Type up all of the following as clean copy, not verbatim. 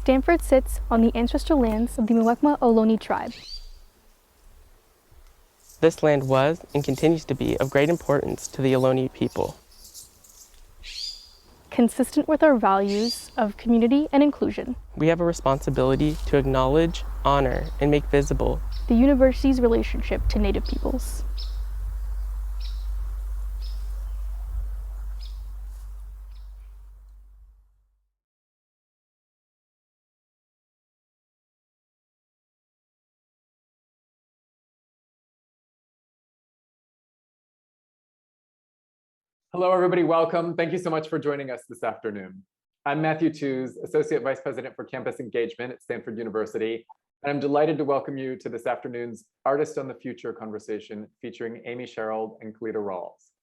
Stanford sits on the ancestral lands of the Muwekma Ohlone tribe. This land was and continues to be of great importance to the Ohlone people. Consistent with our values of community and inclusion, We have a responsibility to acknowledge, honor, and make visible the university's relationship to Native peoples. Hello, everybody. Welcome. Thank you so much for joining us this afternoon. I'm Matthew Tews, Associate Vice President for Campus Engagement at Stanford University, and I'm delighted to welcome you to this afternoon's Artist on the Future conversation featuring Amy Sherald and Calida Rawles.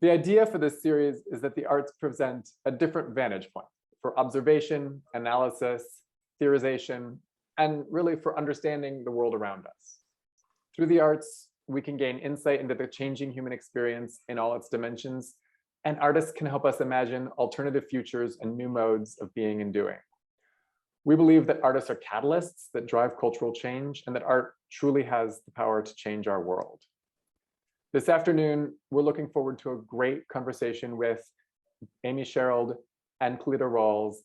The idea for this series is that the arts present a different vantage point for observation, analysis, theorization, and really for understanding the world around us. Through the arts, we can gain insight into the changing human experience in all its dimensions, and artists can help us imagine alternative futures and new modes of being and doing. We believe that artists are catalysts that drive cultural change and that art truly has the power to change our world. This afternoon, we're looking forward to a great conversation with Amy Sherald and Calida Rawles.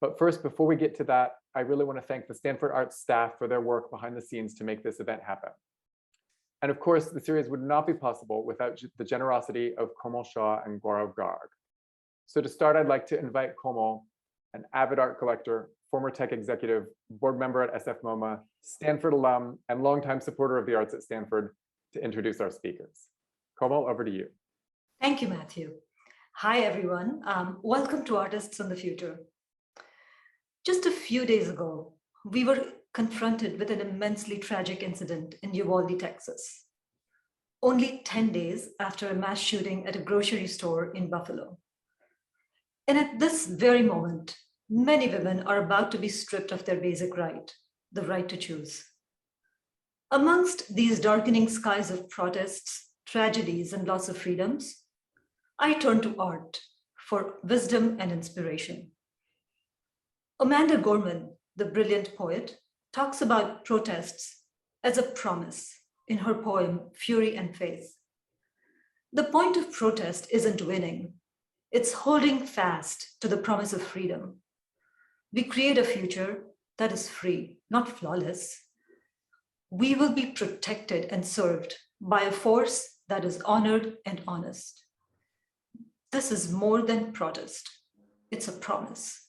But first, before we get to that, I really want to thank the Stanford Arts staff for their work behind the scenes to make this event happen. And of course, the series would not be possible without the generosity of Komal, Shah, and Gaurav Garg. So to start, I'd like to invite Komal, an avid art collector, former tech executive, board member at SF MoMA, Stanford alum, and longtime supporter of the arts at Stanford, to introduce our speakers. Komal, over to you. Thank you, Matthew. Hi, everyone. Welcome to Artists on the Future. Just a few days ago, we were confronted with an immensely tragic incident in Uvalde, Texas, only 10 days after a mass shooting at a grocery store in Buffalo. And at this very moment, many women are about to be stripped of their basic right, the right to choose. Amongst these darkening skies of protests, tragedies, and loss of freedoms, I turn to art for wisdom and inspiration. Amanda Gorman, the brilliant poet, talks about protests as a promise in her poem, Fury and Faith. The point of protest isn't winning, it's holding fast to the promise of freedom. We create a future that is free, not flawless. We will be protected and served by a force that is honored and honest. This is more than protest, it's a promise.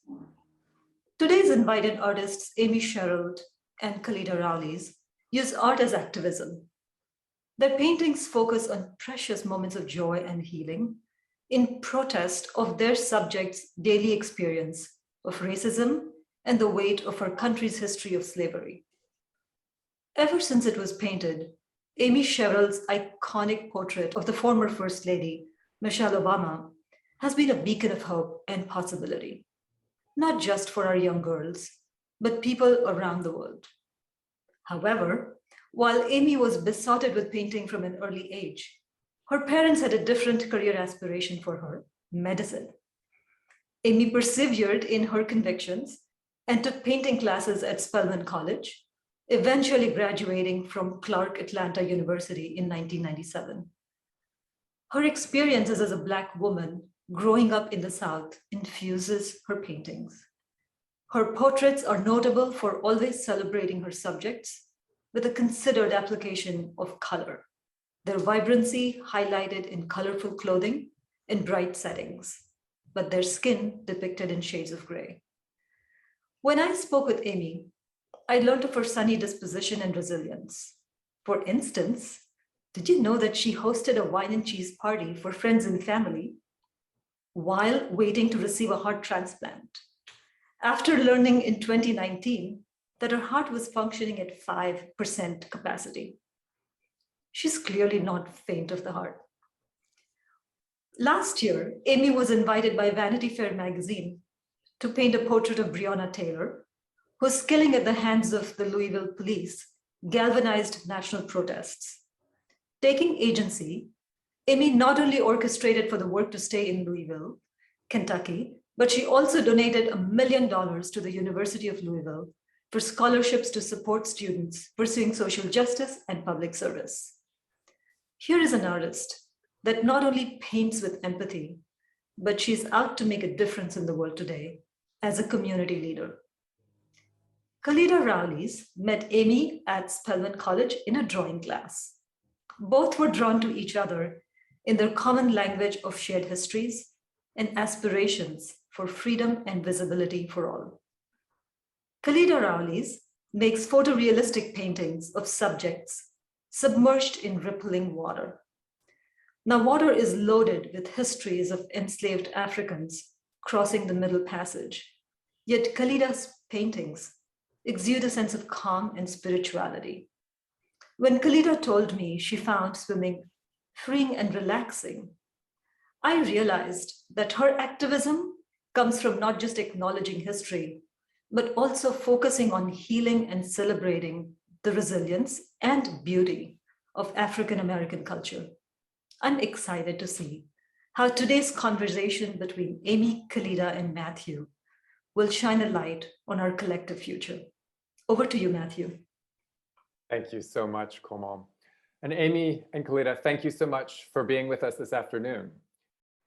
Today's invited artists, Amy Sherald and Calida Rawles, use art as activism. Their paintings focus on precious moments of joy and healing in protest of their subjects' daily experience of racism and the weight of our country's history of slavery. Ever since it was painted, Amy Sherald's iconic portrait of the former First Lady, Michelle Obama, has been a beacon of hope and possibility, not just for our young girls, but people around the world. However, while Amy was besotted with painting from an early age, her parents had a different career aspiration for her, medicine. Amy persevered in her convictions and took painting classes at Spelman College, eventually graduating from Clark Atlanta University in 1997. Her experiences as a Black woman growing up in the South infuses her paintings. Her portraits are notable for always celebrating her subjects with a considered application of color, their vibrancy highlighted in colorful clothing and bright settings, but their skin depicted in shades of gray. When I spoke with Amy, I learned of her sunny disposition and resilience. For instance, did you know that she hosted a wine and cheese party for friends and family while waiting to receive a heart transplant, after learning in 2019 that her heart was functioning at 5% capacity? She's clearly not faint of the heart. Last year, Amy was invited by Vanity Fair magazine to paint a portrait of Breonna Taylor, whose killing at the hands of the Louisville police galvanized national protests. Taking agency, Amy not only orchestrated for the work to stay in Louisville, Kentucky, but she also donated $1 million to the University of Louisville for scholarships to support students pursuing social justice and public service. Here is an artist that not only paints with empathy, but she's out to make a difference in the world today as a community leader. Calida Rawles met Amy at Spelman College in a drawing class. Both were drawn to each other in their common language of shared histories and aspirations for freedom and visibility for all. Calida Rawles makes photorealistic paintings of subjects submerged in rippling water. Now, water is loaded with histories of enslaved Africans crossing the Middle Passage, yet Calida's paintings exude a sense of calm and spirituality. When Calida told me she found swimming freeing and relaxing, I realized that her activism comes from not just acknowledging history, but also focusing on healing and celebrating the resilience and beauty of African American culture. I'm excited to see how today's conversation between Amy, Calida, and Matthew will shine a light on our collective future. Over to you, Matthew. Thank you so much, Komal. And Amy and Calida, thank you so much for being with us this afternoon.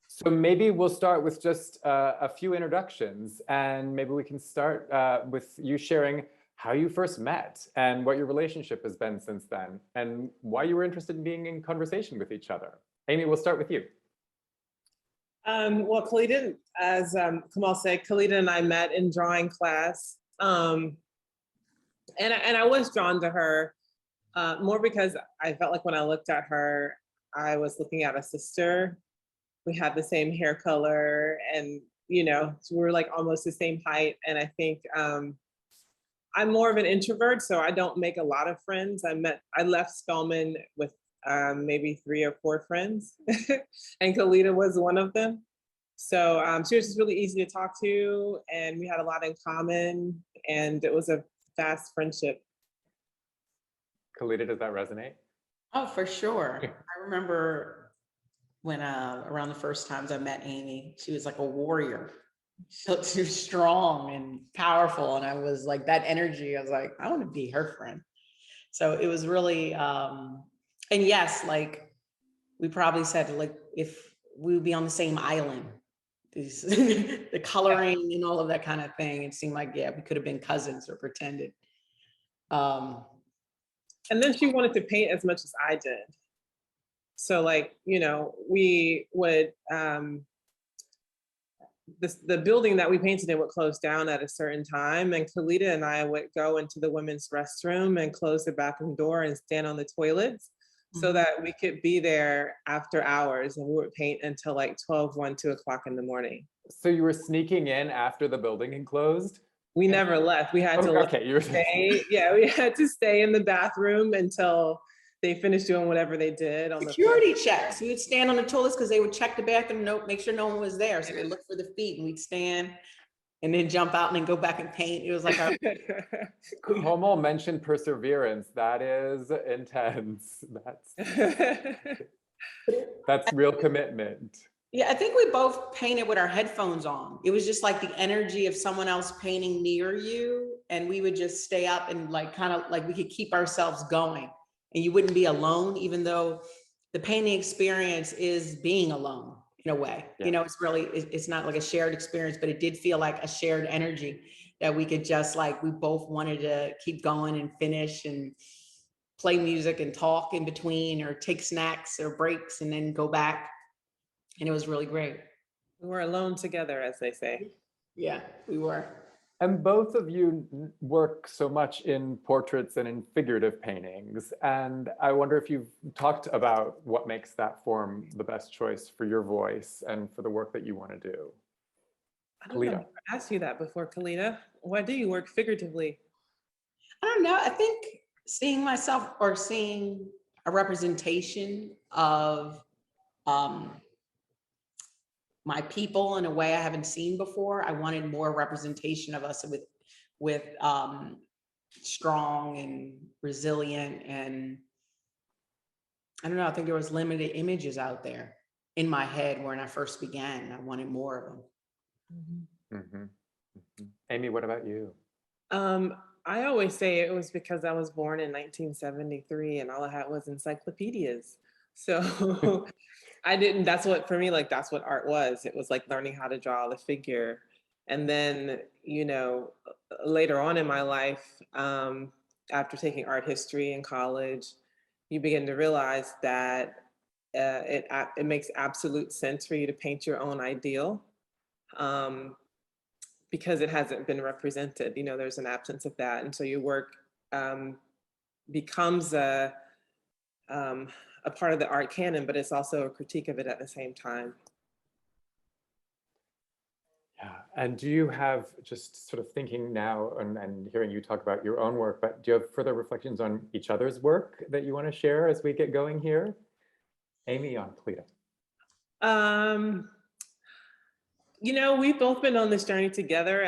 So maybe we'll start with just a few introductions, and maybe we can start with you sharing how you first met and what your relationship has been since then, and why you were interested in being in conversation with each other. Amy, we'll start with you. Well, Calida, as Komal said, Calida and I met in drawing class. And I was drawn to her more because I felt like when I looked at her, I was looking at a sister. We had the same hair color, and so we were like almost the same height. And I think I'm more of an introvert, so I don't make a lot of friends. I left Spelman with maybe 3 or 4 friends, and Calida was one of them. So she was just really easy to talk to, and we had a lot in common, and it was a fast friendship. Calida, does that resonate? Oh, for sure. I remember when around the first times I met Amy, she was like a warrior. She looked so strong and powerful, and I was like, that energy, I was like, I want to be her friend. So it was really, and yes, like we probably said, like if we would be on the same island, the coloring and all of that kind of thing, it seemed like, yeah, we could have been cousins or pretended. And then she wanted to paint as much as I did. So like, we would, the building that we painted in would close down at a certain time, and Calida and I would go into the women's restroom and close the bathroom door and stand on the toilets so that we could be there after hours, and we would paint until like 12, 1, 2 o'clock in the morning. So you were sneaking in after the building had closed? We never left. We had to stay. Yeah, we had to stay in the bathroom until they finished doing whatever they did. On security checks. We would stand on the toilets because they would check the bathroom, make sure no one was there. So they look for the feet, and we'd stand and then jump out and then go back and paint. It was like our Komal mentioned perseverance. That is intense. That's real commitment. Yeah, I think we both painted with our headphones on. It was just like the energy of someone else painting near you, and we would just stay up and like kind of like we could keep ourselves going, and you wouldn't be alone, even though the painting experience is being alone in a way. Yeah. It's not like a shared experience, but it did feel like a shared energy that we could just like, we both wanted to keep going and finish and play music and talk in between or take snacks or breaks and then go back. And it was really great. We were alone together, as they say. Yeah, we were. And both of you work so much in portraits and in figurative paintings. And I wonder if you've talked about what makes that form the best choice for your voice and for the work that you want to do. I don't know. I asked you that before, Calida. Why do you work figuratively? I don't know. I think seeing myself or seeing a representation of my people in a way I haven't seen before. I wanted more representation of us with strong and resilient, and I don't know, I think there was limited images out there in my head when I first began. I wanted more of them. Mhm. Amy, what about you? I always say it was because I was born in 1973 and all I had was encyclopedias. So I didn't, that's what, for me, like, that's what art was. It was like learning how to draw the figure. And then, later on in my life, after taking art history in college, you begin to realize that it makes absolute sense for you to paint your own ideal. Because it hasn't been represented, there's an absence of that. And so your work becomes a part of the art canon, but it's also a critique of it at the same time. Yeah, and do you have, just sort of thinking now and hearing you talk about your own work, but do you have further reflections on each other's work that you want to share as we get going here? Amy, on Calida. We've both been on this journey together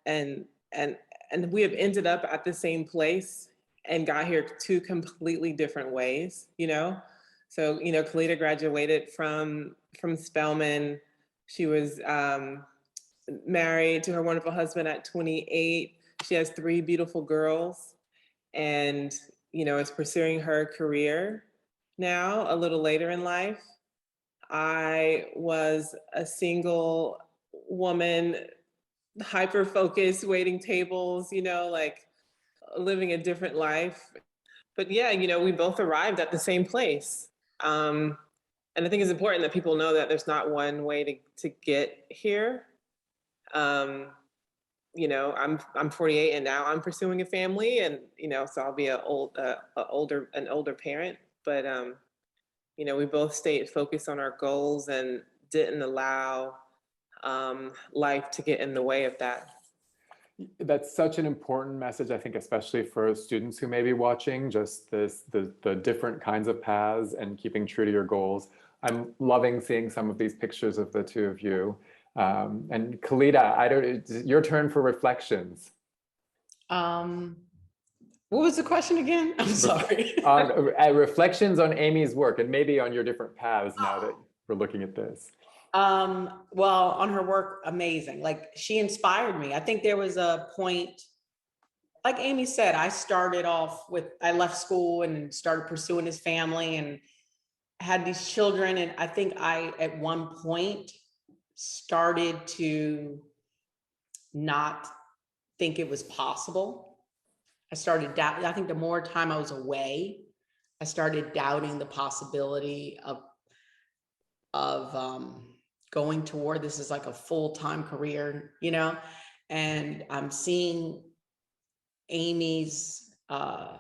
and we have ended up at the same place and got here two completely different ways, So, Calida graduated from Spelman. She was married to her wonderful husband at 28. She has 3 beautiful girls and, is pursuing her career now a little later in life. I was a single woman, hyper-focused, waiting tables, like living a different life. But yeah, we both arrived at the same place. And I think it's important that people know that there's not one way to get here. I'm 48 and now I'm pursuing a family, and so I'll be an older parent. But we both stayed focused on our goals and didn't allow life to get in the way of that. That's such an important message, I think, especially for students who may be watching, just the different kinds of paths and keeping true to your goals. I'm loving seeing some of these pictures of the two of you. And Calida, it's your turn for reflections. What was the question again? I'm sorry. Reflections on Amy's work and maybe on your different paths now that we're looking at this. Well, on her work, amazing. Like, she inspired me. I think there was a point, like Amy said, I left school and started pursuing his family and had these children. And I think I, at one point, started to not think it was possible. I started doubting. I think the more time I was away, I started doubting the possibility of going toward this as like a full-time career, and I'm seeing Amy's, what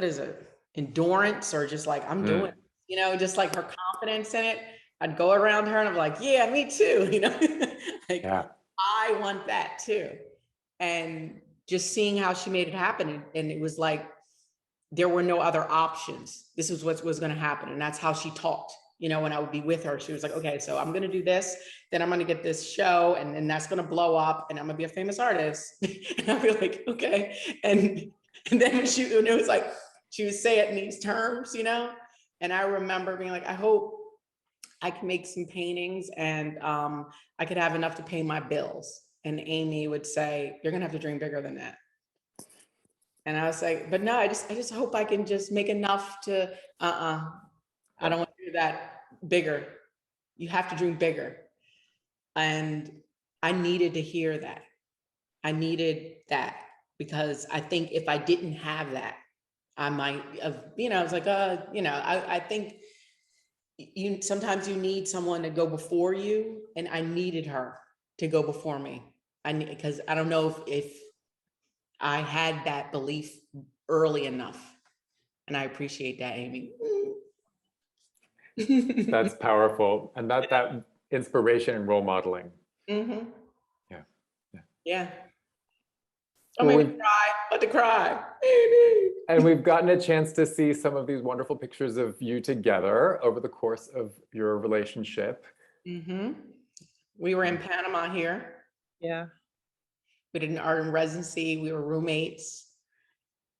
is it? Endurance, or just like, I'm doing, just like her confidence in it. I'd go around her and I'm like, yeah, me too, like, yeah. I want that too. And just seeing how she made it happen. And it was like, there were no other options. This is what was going to happen. And that's how she talked, when I would be with her. She was like, okay, so I'm going to do this, then I'm going to get this show, and then that's going to blow up, and I'm going to be a famous artist. And I'd be like, okay. And then when it was like, she would say it in these terms, and I remember being like, I hope I can make some paintings and I could have enough to pay my bills. And Amy would say, you're going to have to dream bigger than that. And I was like, but no, I just hope I can just make enough to, I don't want to do that bigger. You have to dream bigger. And I needed to hear that. I needed that, because I think if I didn't have that, I might have, I was like, I think sometimes you need someone to go before you. And I needed her to go before me. Because I don't know if I had that belief early enough. And I appreciate that, Amy. That's powerful. And that inspiration and role modeling. Mm-hmm. Yeah. Well, I'm about to cry. And we've gotten a chance to see some of these wonderful pictures of you together over the course of your relationship. Mm-hmm. We were in Panama here. Yeah. We did an art in residency. We were roommates.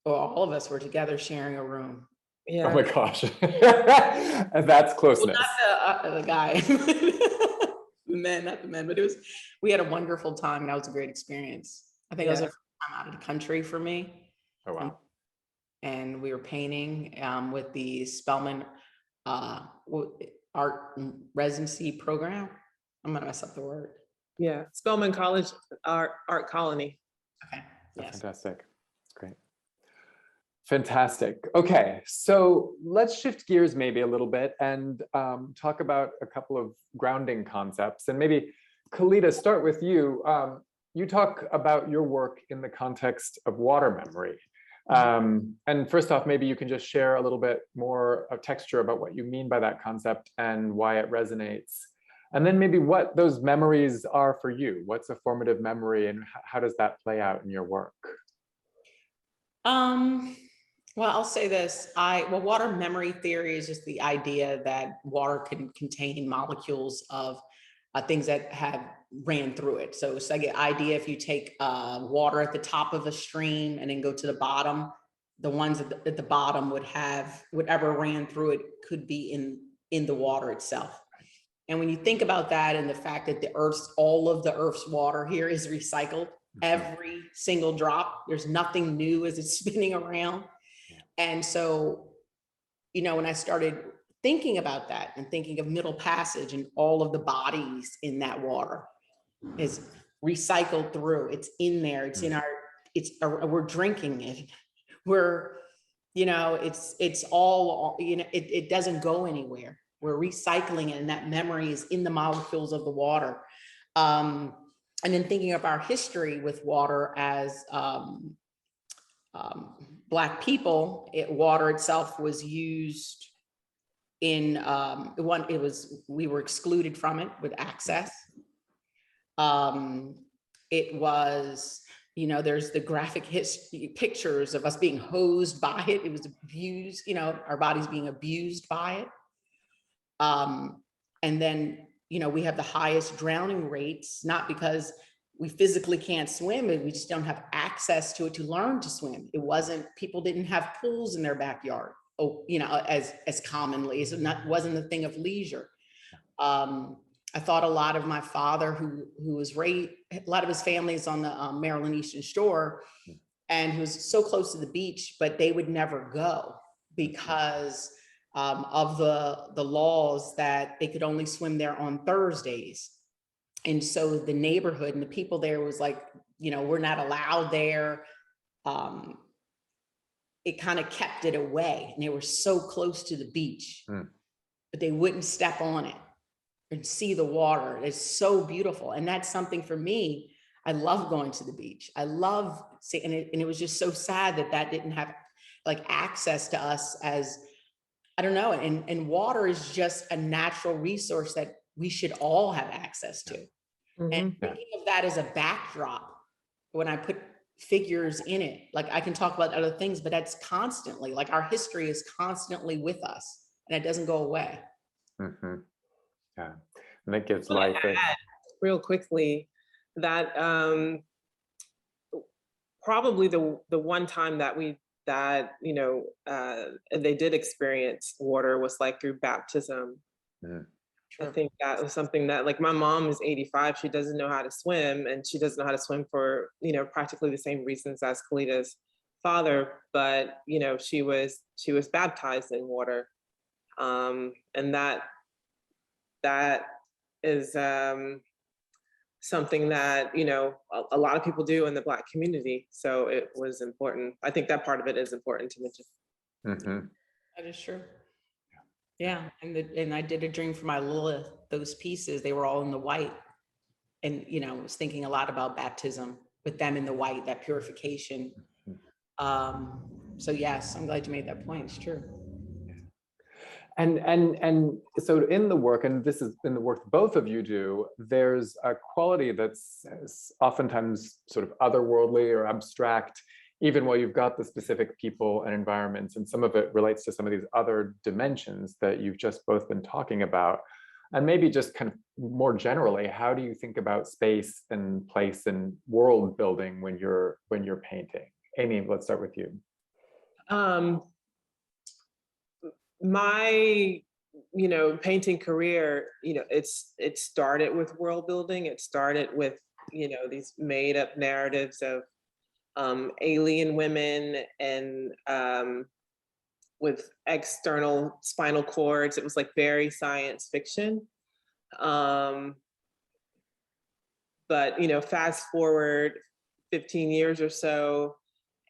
Well, all of us were together sharing a room. Yeah. Oh my gosh. And that's closeness. Well, not the guy. not the men, but we had a wonderful time and that was a great experience. I think it was the first time out of the country for me. Oh, wow. And we were painting with the Spelman art residency program. I'm gonna mess up the word. Yeah, Spelman College Art Colony. Okay. Yes. Fantastic. Great. Fantastic. Okay, so let's shift gears maybe a little bit and talk about a couple of grounding concepts. And maybe, Calida, start with you. You talk about your work in the context of water memory. And first off, maybe you can just share a little bit more of texture about what you mean by that concept and why it resonates. And then maybe what those memories are for you. What's a formative memory and how does that play out in your work? Well, I'll say this. Water memory theory is just the idea that water can contain molecules of things that have ran through it. So it's like an idea if you take water at the top of a stream and then go to the bottom, the ones at the bottom would have whatever ran through it could be in the water itself. And when you think about that and the fact that all of the Earth's water here is recycled, every single drop, there's nothing new as it's spinning around. And so, when I started thinking about that and thinking of Middle Passage and all of the bodies in that water is recycled through, it's in there, it's in we're drinking it. It's all, it doesn't go anywhere. We're recycling it and that memory is in the molecules of the water. And then thinking of our history with water as Black people, water itself was used in we were excluded from it with access. It was, there's the graphic pictures of us being hosed by it. It was abused, our bodies being abused by it. And then, we have the highest drowning rates, not because we physically can't swim, and we just don't have access to it to learn to swim. People didn't have pools in their backyard, as commonly, so wasn't the thing of leisure. I thought a lot of my father, who was raised, a lot of his family is on the Maryland Eastern Shore, and he was so close to the beach, but they would never go because of the laws that they could only swim there on Thursdays. And so the neighborhood and the people there was like, we're not allowed there. It kind of kept it away, and they were so close to the beach, but they wouldn't step on it and see the water. It's so beautiful. And that's something for me. I love going to the beach. I love seeing it. And it was just so sad that didn't have access to us as, I don't know. And water is just a natural resource that we should all have access to. And thinking of that as a backdrop, when I put figures in it, I can talk about other things, but that's constantly, our history is constantly with us and it doesn't go away. Yeah, and that gives life. Real quickly, that probably the one time that they did experience water was through baptism. I think that was something that my mom is 85, she doesn't know how to swim, and she doesn't know how to swim for practically the same reasons as Kalida's father, but she was baptized in water, and that is something that a lot of people do in the Black community, so it was important. I think that part of it is important to mention. That is true. Yeah, and I did a dream for my Lilith. Those pieces, they were all in the white, and I was thinking a lot about baptism with them in the white, that purification. So yes, I'm glad you made that point. It's true. And so in the work, and this is in the work both of you do, there's a quality that's oftentimes sort of otherworldly or abstract, even while you've got the specific people and environments, and some of it relates to some of these other dimensions that you've just both been talking about. And maybe just kind of more generally, how do you think about space and place and world building when you're painting? Amy, let's start with you. My painting career, it started with world building. It started with, these made up narratives of alien women and with external spinal cords. It was like very science fiction. But, fast forward 15 years or so,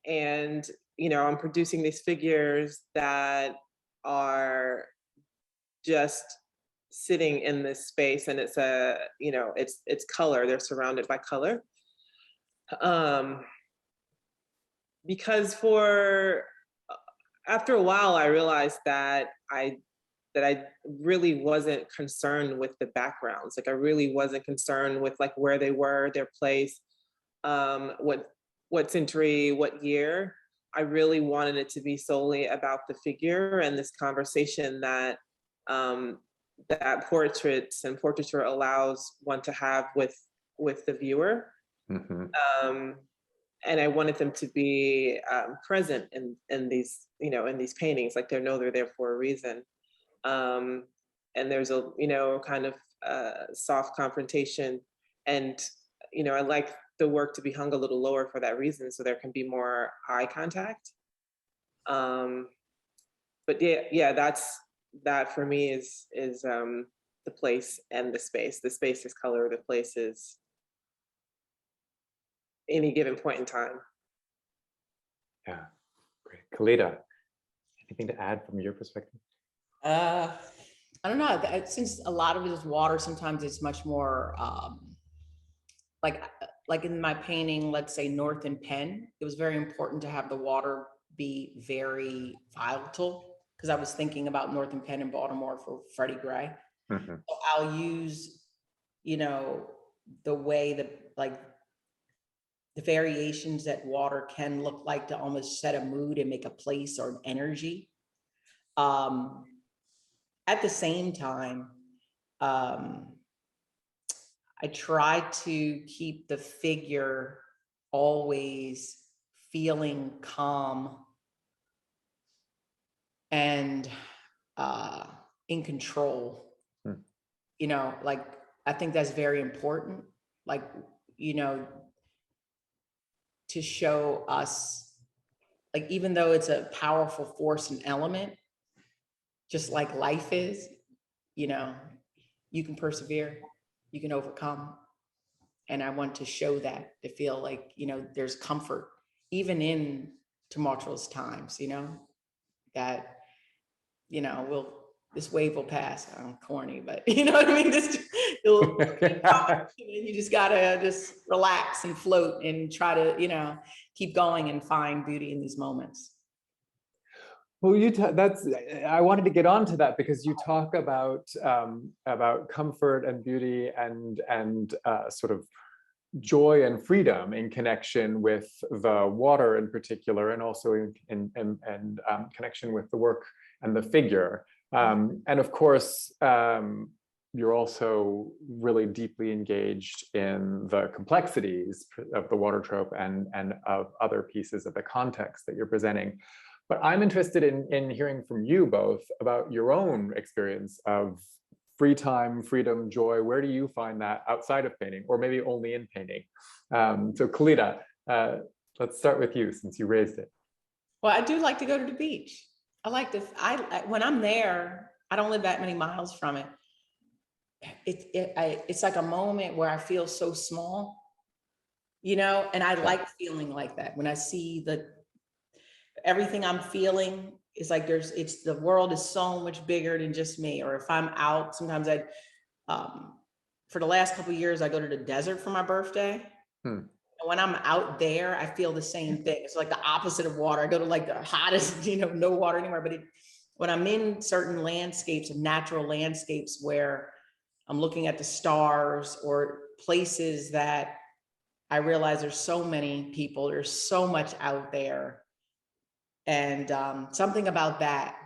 and, I'm producing these figures that are just sitting in this space, and it's it's color. They're surrounded by color. Because after a while, I realized that I really wasn't concerned with the backgrounds. Like I really wasn't concerned with like where they were, their place, what century, what year. I really wanted it to be solely about the figure and this conversation that that portraits and portraiture allows one to have with the viewer. Mm-hmm. And I wanted them to be present in these, in these paintings, like they're there for a reason. And there's a, kind of soft confrontation. And, I like the work to be hung a little lower for that reason, so there can be more eye contact. But yeah, that for me is the place and the space. The space is color, the place is any given point in time. Yeah, great. Calida, anything to add from your perspective? I don't know. Since a lot of it is water, sometimes it's much more like in my painting, let's say North and Penn, it was very important to have the water be very volatile, because I was thinking about North and Penn in Baltimore for Freddie Gray. Mm-hmm. So I'll use, the way that the variations that water can look like to almost set a mood and make a place or an energy. At the same time, I try to keep the figure always feeling calm and in control. I think that's very important. To show us, even though it's a powerful force and element, just like life is, you can persevere, you can overcome. And I want to show that, to feel like, there's comfort, even in tumultuous times, that, this wave will pass. I'm corny, but you know what I mean? You just gotta just relax and float and try to, keep going and find beauty in these moments. Well, I wanted to get on to that, because you talk about comfort and beauty and sort of joy and freedom in connection with the water in particular, and also in connection with the work and the figure. And of course, you're also really deeply engaged in the complexities of the water trope and of other pieces of the context that you're presenting. But I'm interested in hearing from you both about your own experience of free time, freedom, joy. Where do you find that outside of painting, or maybe only in painting? So Calida, let's start with you, since you raised it. Well, I do like to go to the beach. When I'm there, I don't live that many miles from it. It's like a moment where I feel so small, and I like feeling like that. When I see everything I'm feeling is like the world is so much bigger than just me. Or if I'm out, sometimes for the last couple of years, I go to the desert for my birthday. And when I'm out there, I feel the same thing. It's like the opposite of water. I go to like the hottest, no water anywhere. But when I'm in certain landscapes, natural landscapes, where I'm looking at the stars, or places that I realize there's so many people, there's so much out there. And something about that,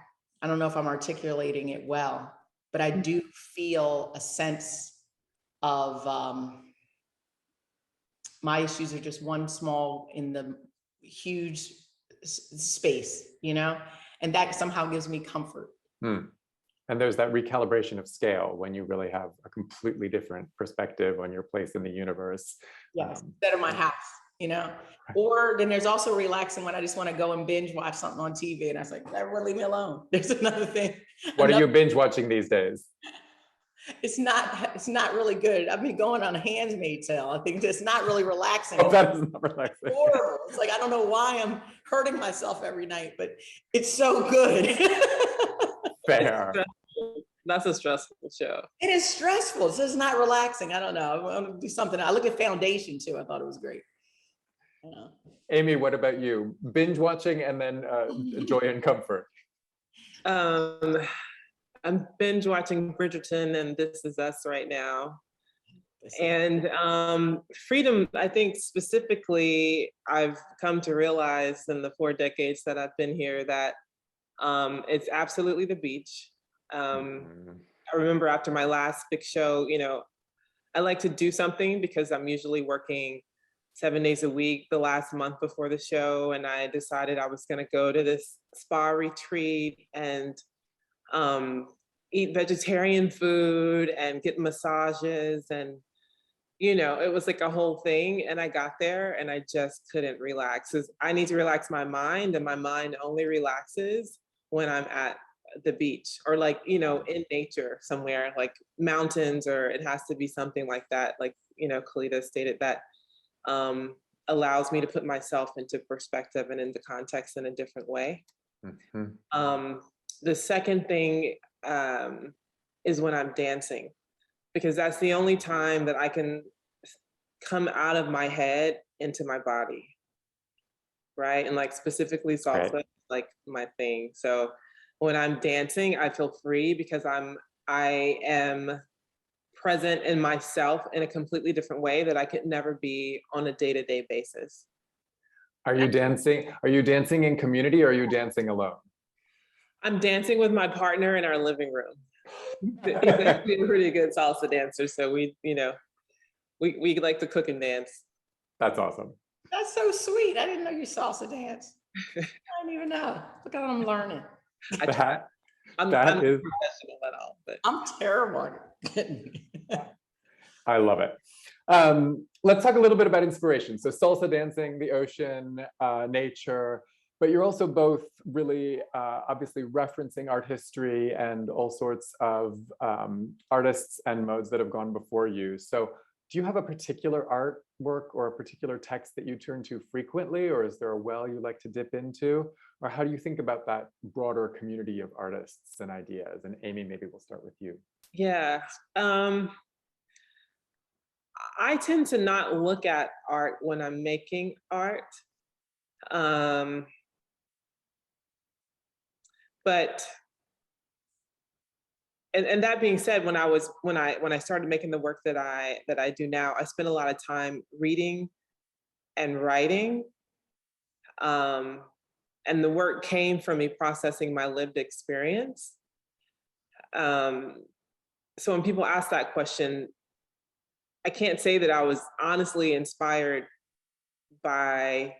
I don't know if I'm articulating it well, but I do feel a sense of my issues are just one small in the huge space, and that somehow gives me comfort. And there's that recalibration of scale when you really have a completely different perspective on your place in the universe. Yes, instead of my house, you know? Or then there's also relaxing when I just want to go and binge watch something on TV and I was like, everyone leave me alone. There's another thing. What are you binge watching these days? It's not really good. I've been going on a Handmaid's Tale. I think it's not really relaxing. Oh, that is not relaxing. It's horrible. It's like, I don't know why I'm hurting myself every night, but it's so good. Fair. That's a stressful show. It is stressful. It's just not relaxing. I don't know. I'm gonna do something. I look at Foundation too. I thought it was great. Amy, what about you? Binge watching and then joy and comfort. I'm binge watching Bridgerton and This Is Us right now. And freedom, I think specifically, I've come to realize in the 4 decades that I've been here that it's absolutely the beach. I remember after my last big show, you know, I like to do something because I'm usually working 7 days a week the last month before the show. And I decided I was going to go to this spa retreat and eat vegetarian food and get massages. And, you know, it was like a whole thing. And I got there and I just couldn't relax. 'Cause I need to relax my mind, and my mind only relaxes when I'm at the beach or, like, you know, in nature somewhere, like mountains, or it has to be something like that. Like, you know, Calida stated that allows me to put myself into perspective and into context in a different way. The second thing is when I'm dancing, because that's the only time that I can come out of my head into my body, right? And like specifically salsa, Right. like my thing. So when I'm dancing, I feel free because I am present in myself in a completely different way that I could never be on a day-to-day basis. Are you dancing? Are you dancing in community or are you dancing alone? I'm dancing with my partner in our living room. He's actually a pretty good salsa dancer, so we, you know, we like to cook and dance. That's awesome. That's so sweet. I didn't know you salsa dance. I didn't even know. Look at what I'm learning. I'm That not is, professional at all, but I'm terrible. I love it. Let's talk a little bit about inspiration. So salsa dancing, the ocean, nature, but you're also both really obviously referencing art history and all sorts of artists and modes that have gone before you. So do you have a particular artwork or a particular text that you turn to frequently, or is there a well you like to dip into? Or how do you think about that broader community of artists and ideas? And Amy, maybe we'll start with you. yeah. I tend to not look at art when I'm making art. But and that being said, when I started making the work that I do now, I spent a lot of time reading and writing. And the work came from me processing my lived experience. So when people ask that question, I can't say that I was honestly inspired by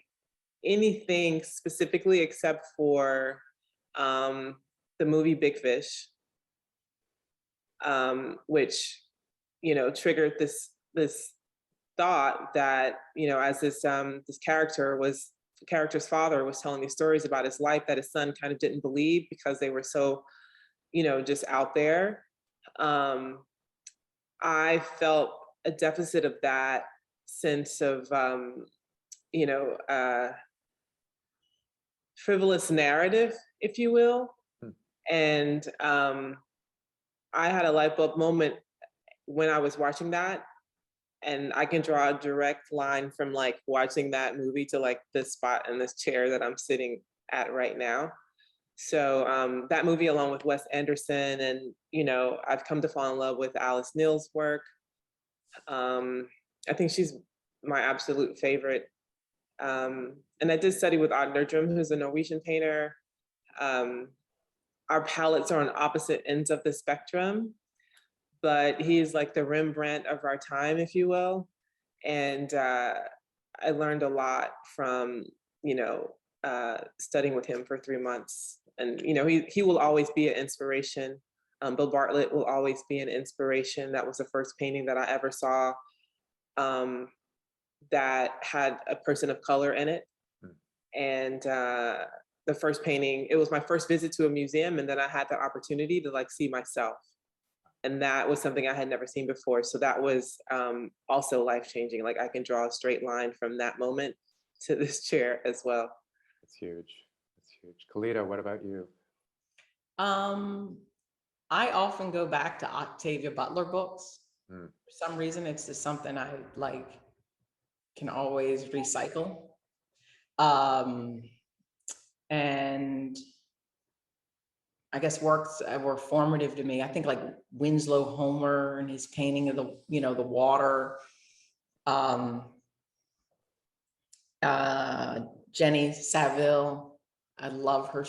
anything specifically except for the movie Big Fish, which, you know, triggered this thought that, you know, as this character's father was telling these stories about his life that his son kind of didn't believe because they were so, you know, just out there. I felt a deficit of that sense of, you know, frivolous narrative, if you will. And I had a light bulb moment when I was watching that. And I can draw a direct line from like watching that movie to like this spot in this chair that I'm sitting at right now. So that movie, along with Wes Anderson, and, you know, I've come to fall in love with Alice Neal's work. I think she's my absolute favorite. And I did study with Odd Nerdrum, who's a Norwegian painter. Our palettes are on opposite ends of the spectrum, but he's like the Rembrandt of our time, if you will. And I learned a lot from, you know, studying with him for 3 months. And, you know, he will always be an inspiration. Bill Bartlett will always be an inspiration. That was the first painting that I ever saw that had a person of color in it. And the first painting, it was my first visit to a museum, and then I had the opportunity to like see myself. And that was something I had never seen before. So that was also life-changing. Like I can draw a straight line from that moment to this chair as well. It's huge. It's huge. Calida, what about you? I often go back to Octavia Butler books. Mm. For some reason, it's just something I like can always recycle. And I guess works were formative to me. I think like Winslow Homer and his painting of the, you know, the water. Jenny Saville, I love her.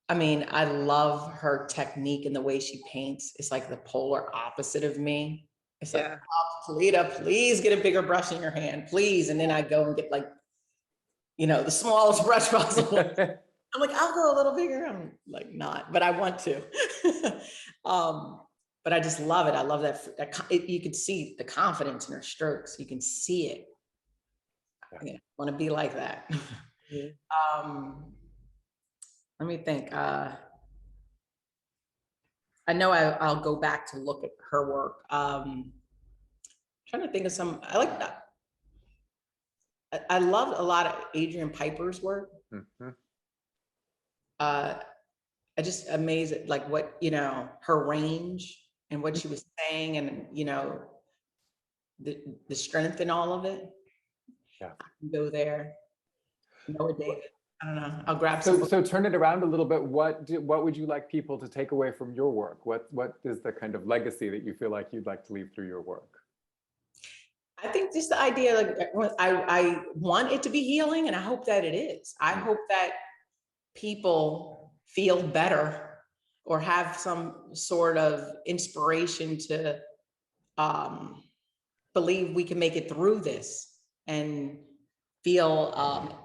I love her technique and the way she paints. It's like the polar opposite of me. It's like, oh, Calida, please get a bigger brush in your hand, please. And then I go and get like, you know, the smallest brush possible. I'm like, I'll go a little bigger. I'm like, not, but I want to. But I just love it. I love that. You can see the confidence in her strokes. You can see it. I want to be like that. Let me think. I know I'll go back to look at her work. Trying to think of some. I like that. I loved a lot of Adrian Piper's work. Mm-hmm. I just amazed at like what, you know, her range and what she was saying, and you know, the strength in all of it. Yeah. I can go there. Noah David. I don't know. I'll grab So, some. so turn it around a little bit. What would you like people to take away from your work? What is the kind of legacy that you feel like you'd like to leave through your work? I think just the idea, like I want it to be healing, and I hope that it is. I hope that people feel better or have some sort of inspiration to believe we can make it through this and feel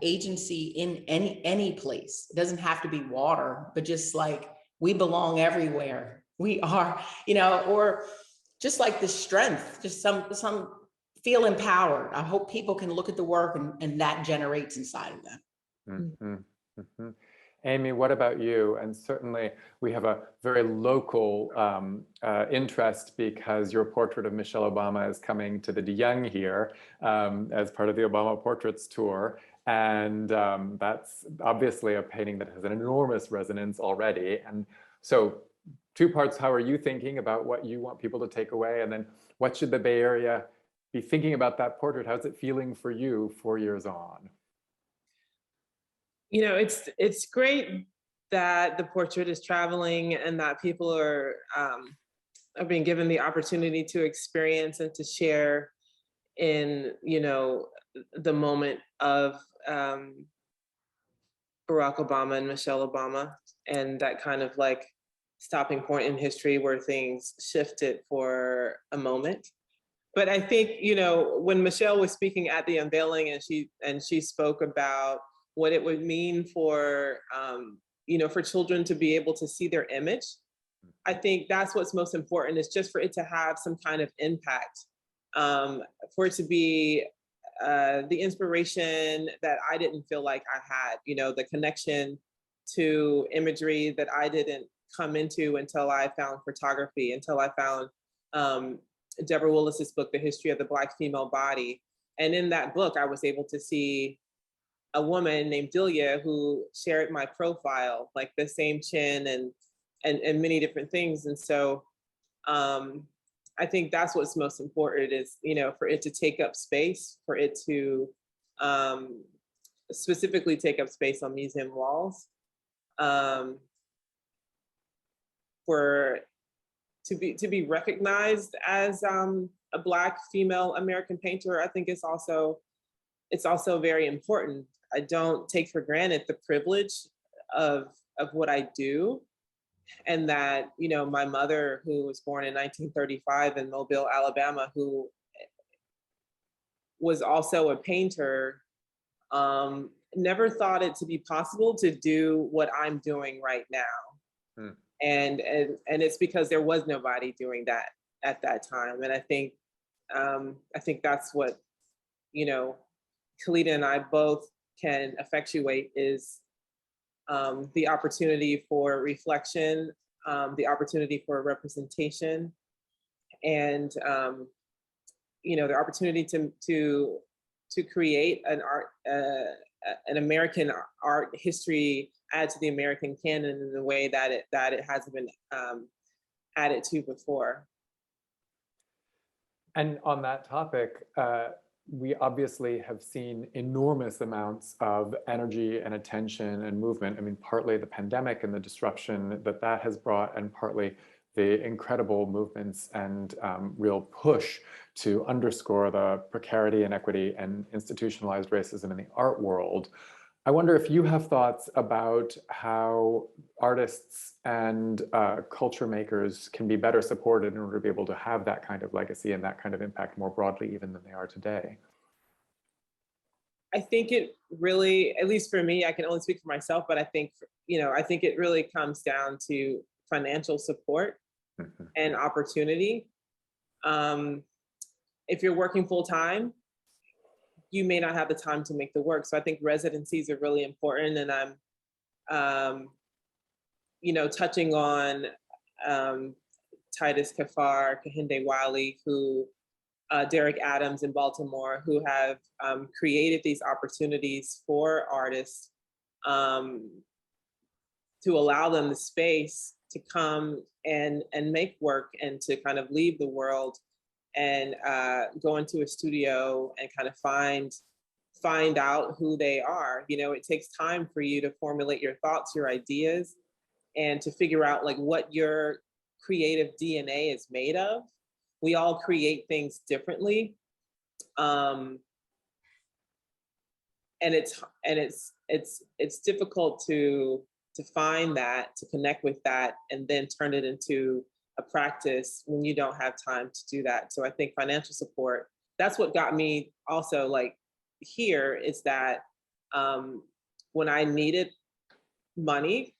agency in any place. It doesn't have to be water, but just like we belong everywhere. We are, you know, or just like the strength, just some feel empowered. I hope people can look at the work and that generates inside of them. Mm-hmm. Mm-hmm. Amy, what about you? And certainly we have a very local interest because your portrait of Michelle Obama is coming to the De Young here as part of the Obama Portraits Tour. And that's obviously a painting that has an enormous resonance already. And so 2 parts, how are you thinking about what you want people to take away? And then what should the Bay Area be thinking about that portrait? How's it feeling for you 4 years on? You know, it's great that the portrait is traveling and that people are being given the opportunity to experience and to share in, you know, the moment of Barack Obama and Michelle Obama, and that kind of like stopping point in history where things shifted for a moment. But I think, you know, when Michelle was speaking at the unveiling and she spoke about what it would mean for, you know, for children to be able to see their image. I think that's what's most important, is just for it to have some kind of impact, for it to be the inspiration that I didn't feel like I had, you know, the connection to imagery that I didn't come into until I found photography, until I found Deborah Willis's book, The History of the Black Female Body. And in that book, I was able to see a woman named Delia who shared my profile, like the same chin and many different things. And so I think that's what's most important, is, you know, for it to take up space, for it to specifically take up space on museum walls, for to be recognized as a Black female American painter. I think it's also very important. I don't take for granted the privilege of what I do, and that, you know, my mother, who was born in 1935 in Mobile, Alabama, who was also a painter, never thought it to be possible to do what I'm doing right now. And it's because there was nobody doing that at that time. And I think that's what, you know, Calida and I both can effectuate is the opportunity for reflection, the opportunity for representation, and you know, the opportunity to create an American art history, add to the American canon in the way that it hasn't been added to before. And on that topic, we obviously have seen enormous amounts of energy and attention and movement. I mean, partly the pandemic and the disruption that has brought, and partly the incredible movements and real push to underscore the precarity, inequity, and institutionalized racism in the art world. I wonder if you have thoughts about how artists and culture makers can be better supported in order to be able to have that kind of legacy and that kind of impact more broadly even than they are today. I think it really, at least for me, I can only speak for myself, but I think, you know, I think it really comes down to financial support and opportunity. If you're working full time, you may not have the time to make the work. So I think residencies are really important. And I'm, you know, touching on Titus Kafar, Kehinde Wiley, who, Derek Adams in Baltimore, who have created these opportunities for artists to allow them the space to come and make work and to kind of leave the world and go into a studio and kind of find out who they are. You know, it takes time for you to formulate your thoughts, your ideas, and to figure out like what your creative DNA is made of. We all create things differently. And it's difficult to find that, to connect with that, and then turn it into a practice when you don't have time to do that. So I think financial support, that's what got me also like here, is that when I needed money,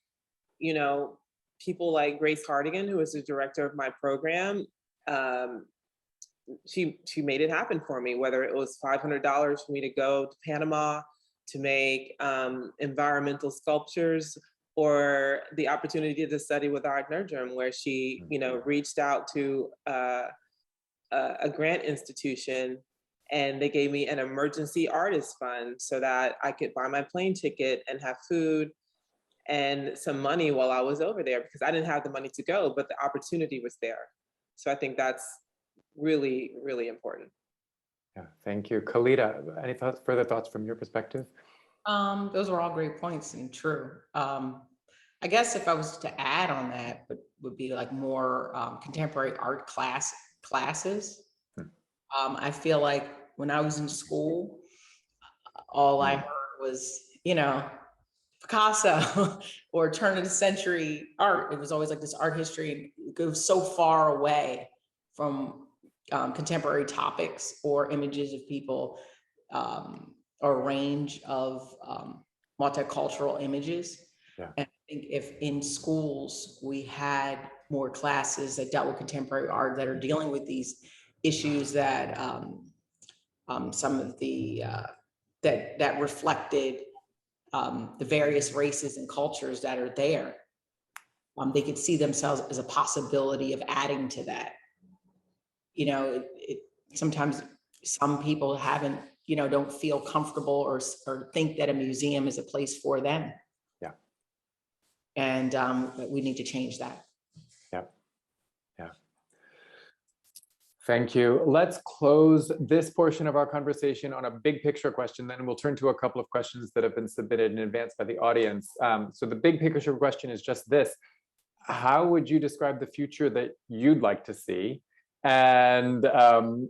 you know, people like Grace Hardigan, who was the director of my program, she made it happen for me, whether it was $500 for me to go to Panama to make environmental sculptures, or the opportunity to study with Art Nurjum, where she, you know, reached out to a grant institution, and they gave me an emergency artist fund so that I could buy my plane ticket and have food and some money while I was over there, because I didn't have the money to go, but the opportunity was there. So I think that's really, really important. Yeah, thank you. Calida, any thoughts, further thoughts from your perspective? Those are all great points and true. I guess if I was to add on that, would be like more contemporary art classes. I feel like when I was in school, all I heard was, you know, Picasso or turn of the century art. It was always like this art history. It goes so far away from contemporary topics or images of people, or a range of multicultural images. Yeah. And I think if in schools we had more classes that dealt with contemporary art, that are dealing with these issues that some of the that reflected the various races and cultures that are there, they could see themselves as a possibility of adding to that. You know, sometimes some people haven't, you know, don't feel comfortable or think that a museum is a place for them. Yeah. And we need to change that. Yeah. Yeah. Thank you. Let's close this portion of our conversation on a big picture question, then we'll turn to a couple of questions that have been submitted in advance by the audience. So the big picture question is just this: how would you describe the future that you'd like to see? And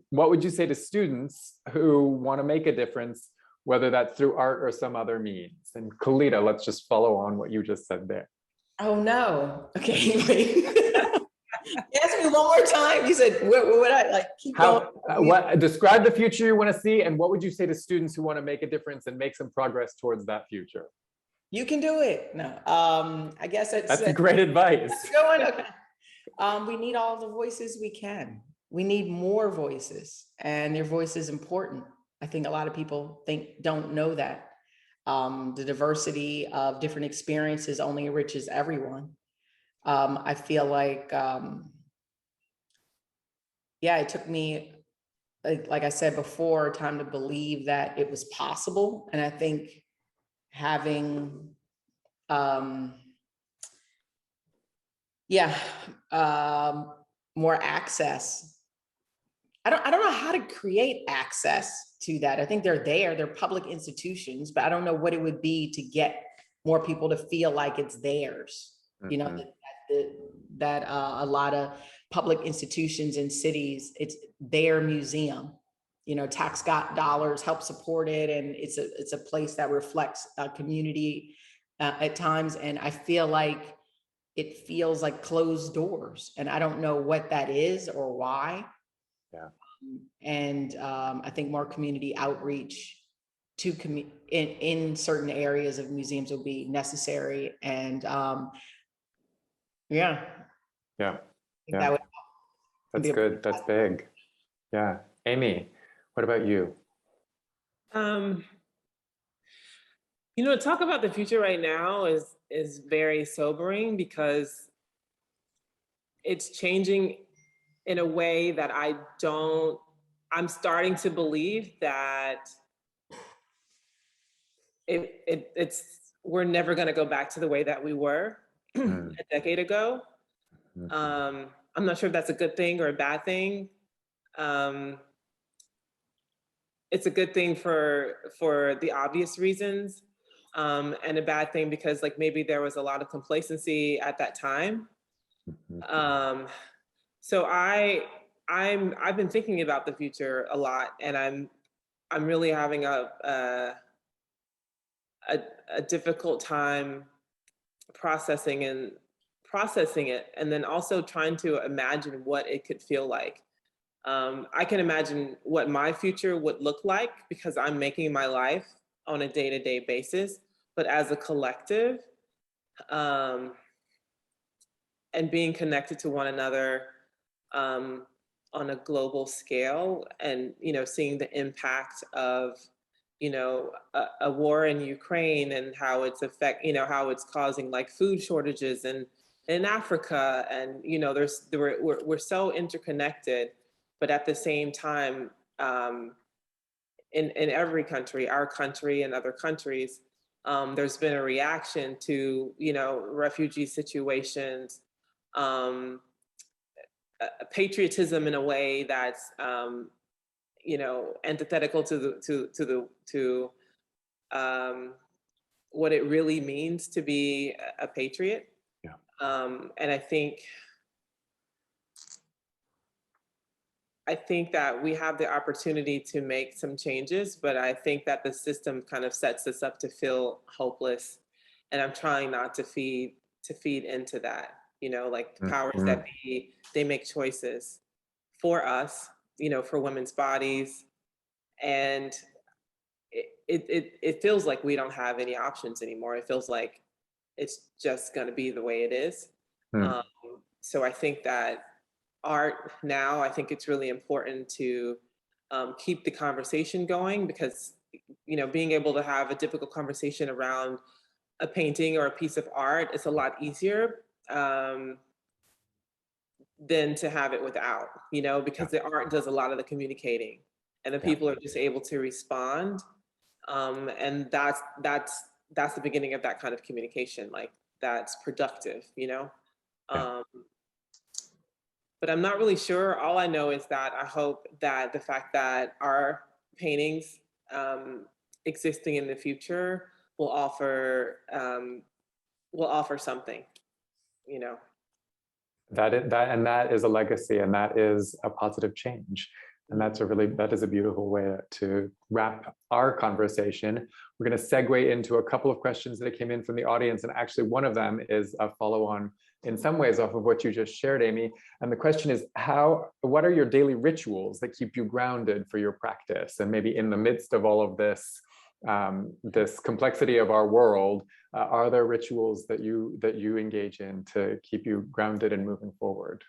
what would you say to students who want to make a difference, whether that's through art or some other means? And Calida, let's just follow on what you just said there. Oh no. Okay, wait. Ask me one more time. You said, what would I like? Keep going. What, describe the future you want to see, and what would you say to students who want to make a difference and make some progress towards that future? You can do it. No, I guess That's great advice. Going. Okay. We need all the voices we can. We need more voices, and your voice is important. I think a lot of people don't know that. The diversity of different experiences only enriches everyone. I feel like, yeah, it took me, like I said before, time to believe that it was possible. And I think having, more access. I don't know how to create access to that. I think they're public institutions, but I don't know what it would be to get more people to feel like it's theirs. You know, that a lot of public institutions in cities, it's their museum. You know, tax dollars help support it, and it's a place that reflects a community at times. And I feel like it feels like closed doors, and I don't know what that is or why. Yeah. And I think more community outreach to in certain areas of museums will be necessary. And yeah. That would That's good. That's big. Yeah. Amy, what about you? You know, talk about the future right now is very sobering, because it's changing in a way that I'm starting to believe that we're never going to go back to the way that we were a decade ago. I'm not sure if that's a good thing or a bad thing. It's a good thing for the obvious reasons, and a bad thing because, like, maybe there was a lot of complacency at that time. So I've been thinking about the future a lot, and I'm really having a difficult time processing it, and then also trying to imagine what it could feel like. I can imagine what my future would look like because I'm making my life on a day-to-day basis, but as a collective, and being connected to one another on a global scale, and, you know, seeing the impact of, you know, a war in Ukraine and how it's how it's causing like food shortages in Africa, and, you know, we're so interconnected, but at the same time, in every country, our country and other countries, there's been a reaction to, you know, refugee situations, patriotism in a way that's, you know, antithetical to what it really means to be a patriot. Yeah. And I think that we have the opportunity to make some changes, but I think that the system kind of sets us up to feel hopeless. And I'm trying not to feed into that, you know, like the powers that be, they make choices for us, you know, for women's bodies. And it feels like we don't have any options anymore. It feels like it's just going to be the way it is. So I think that art now, I think it's really important to keep the conversation going, because, you know, being able to have a difficult conversation around a painting or a piece of art is a lot easier than to have it without, you know, because the art does a lot of the communicating, and the people are just able to respond. And that's the beginning of that kind of communication, like that's productive, you know. But I'm not really sure. All I know is that I hope that the fact that our paintings existing in the future will offer something, you know. That is a legacy, and that is a positive change. And that is a beautiful way to wrap our conversation. We're going to segue into a couple of questions that came in from the audience. And actually one of them is a follow-on in some ways off of what you just shared, Amy. And the question is, what are your daily rituals that keep you grounded for your practice? And maybe in the midst of all of this, this complexity of our world, are there rituals that you engage in to keep you grounded and moving forward?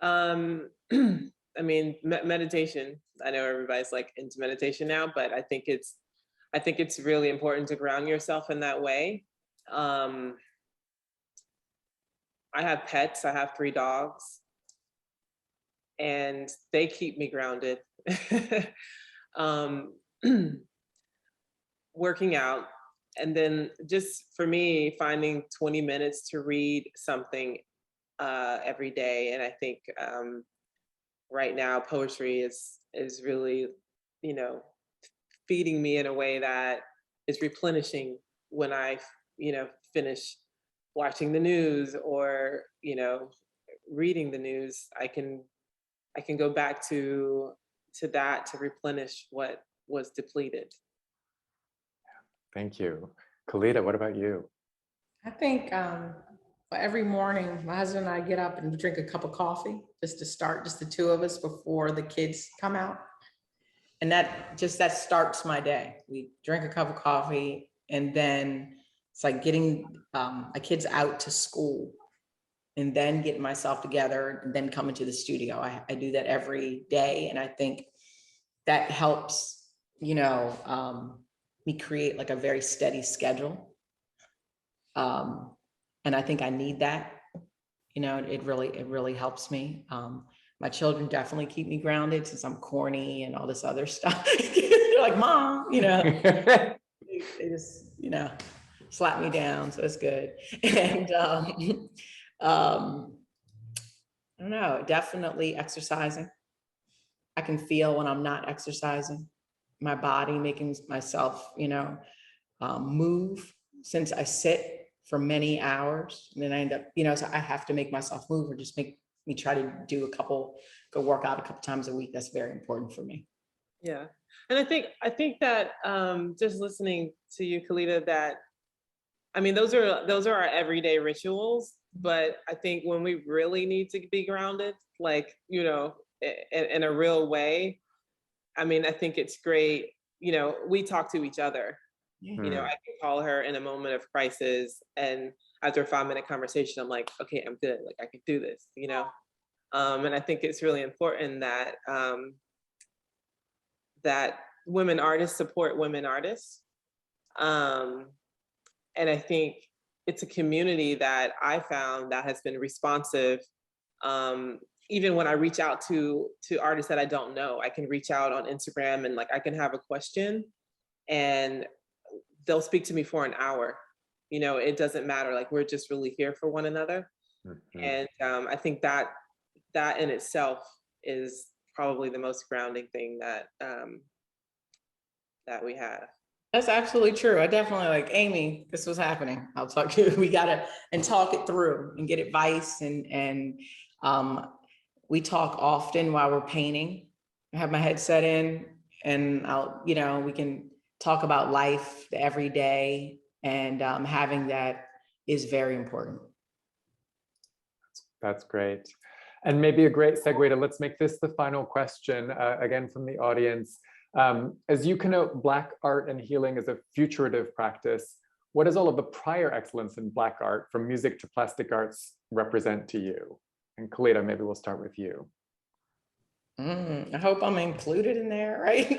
I mean, meditation. I know everybody's like into meditation now, but I think it's really important to ground yourself in that way. I have pets. I have 3 dogs, and they keep me grounded. Working out, and then just for me, finding 20 minutes to read something every day. And I think right now poetry is really, feeding me in a way that is replenishing when I, finish watching the news or, reading the news. I can go back to that to replenish what was depleted. Thank you. Calida, what about you? I think every morning, my husband and I get up and drink a cup of coffee just to start, just the 2 of us before the kids come out. And that starts my day. We drink a cup of coffee, and then it's like getting my kids out to school and then getting myself together and then coming to the studio. I do that every day. And I think that helps, me create like a very steady schedule. And I think I need that. It really helps me. My children definitely keep me grounded since I'm corny and all this other stuff. They're like, Mom, they just, slap me down. So it's good. And I don't know, definitely exercising. I can feel when I'm not exercising, my body making myself, move, since I sit for many hours, and then I end up, so I have to make myself move, or just make me try to go work out a couple times a week. That's very important for me. Yeah. And I think that just listening to you, Calida, that, I mean, those are our everyday rituals, but I think when we really need to be grounded, like, in a real way, I mean, I think it's great, we talk to each other. I can call her in a moment of crisis, and after a 5-minute conversation, I'm like, okay, I'm good. Like, I can do this, and I think it's really important that that women artists support women artists. And I think it's a community that I found that has been responsive. Even when I reach out to artists that I don't know, I can reach out on Instagram and I can have a question, and they'll speak to me for an hour. It doesn't matter. Like, we're just really here for one another. Mm-hmm. And I think that in itself is probably the most grounding thing that that we have. That's absolutely true. I definitely Amy, this was happening. I'll talk to you. We gotta talk it through and get advice, and we talk often while we're painting. I have my headset in, and we can talk about life, the everyday, and having that is very important. That's great. And maybe a great segue to, let's make this the final question, again from the audience. As you connote Black art and healing as a futurative practice, what does all of the prior excellence in Black art, from music to plastic arts, represent to you? And Calida, maybe we'll start with you. I hope I'm included in there, right?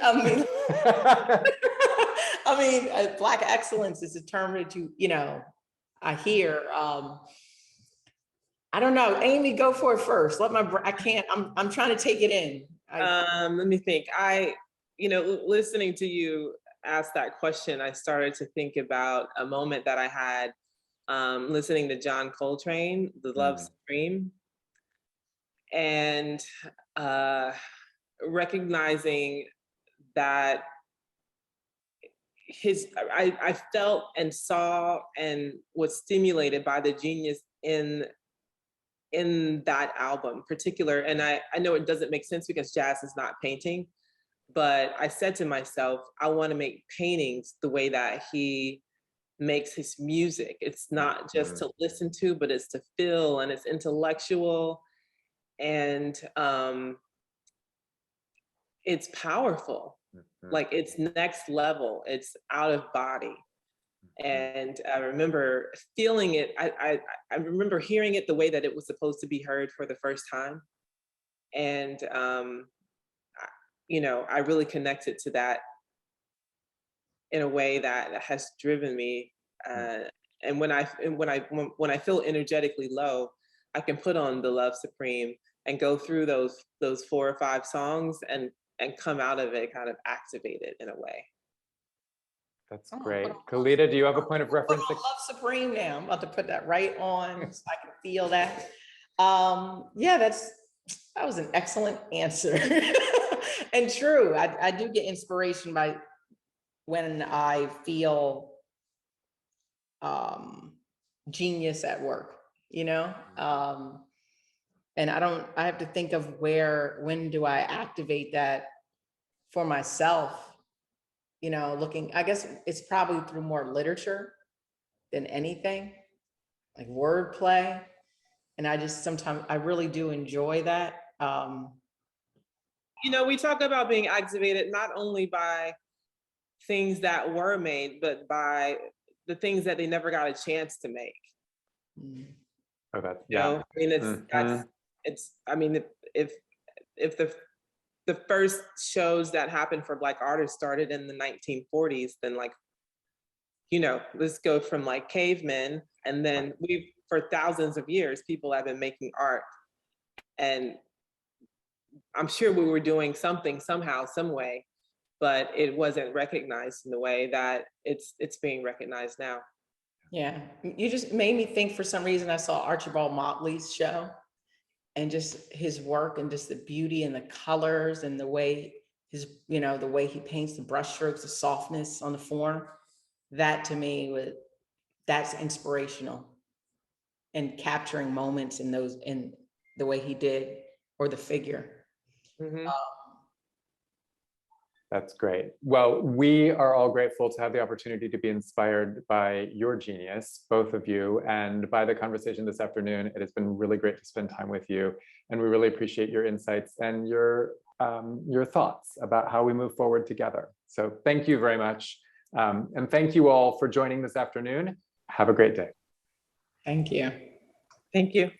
I mean, Black excellence is a term that I hear. I don't know. Amy, go for it first. I'm trying to take it in. Let me think. Listening to you ask that question, I started to think about a moment that I had listening to John Coltrane, The Love Supreme, and recognizing that I felt and saw and was stimulated by the genius in that album particular. And I know it doesn't make sense because jazz is not painting, but I said to myself, I want to make paintings the way that he makes his music. It's not just to listen to, but it's to feel, and it's intellectual, and it's powerful. Like it's next level, it's out of body. And I remember feeling it. I remember hearing it the way that it was supposed to be heard for the first time. And, I really connected to that in a way that has driven me. And when I feel energetically low, I can put on the Love Supreme and go through those 4 or 5 songs and come out of it kind of activated in a way. That's great. Calida, do you have a point of reference? Love Supreme now. I'm about to put that right on so I can feel that. Yeah, that was an excellent answer. And true, I do get inspiration by when I feel genius at work, and I have to think of when do I activate that for myself? I guess it's probably through more literature than anything, like wordplay. And sometimes I really do enjoy that. We talk about being activated not only by things that were made, but by the things that they never got a chance to make. Oh, that's, yeah. If the first shows that happened for Black artists started in the 1940s, then let's go from like cavemen, and then for thousands of years, people have been making art. And I'm sure we were doing something somehow, some way, but it wasn't recognized in the way that it's being recognized now. Yeah, you just made me think. For some reason, I saw Archibald Motley's show, and just his work, and just the beauty and the colors, and the way the way he paints the brushstrokes, the softness on the form. That to me that's inspirational, and capturing moments in the way he did, or the figure. That's great. Well, we are all grateful to have the opportunity to be inspired by your genius, both of you, and by the conversation this afternoon. It has been really great to spend time with you, and we really appreciate your insights and your thoughts about how we move forward together. So thank you very much. And thank you all for joining this afternoon. Have a great day. Thank you. Thank you.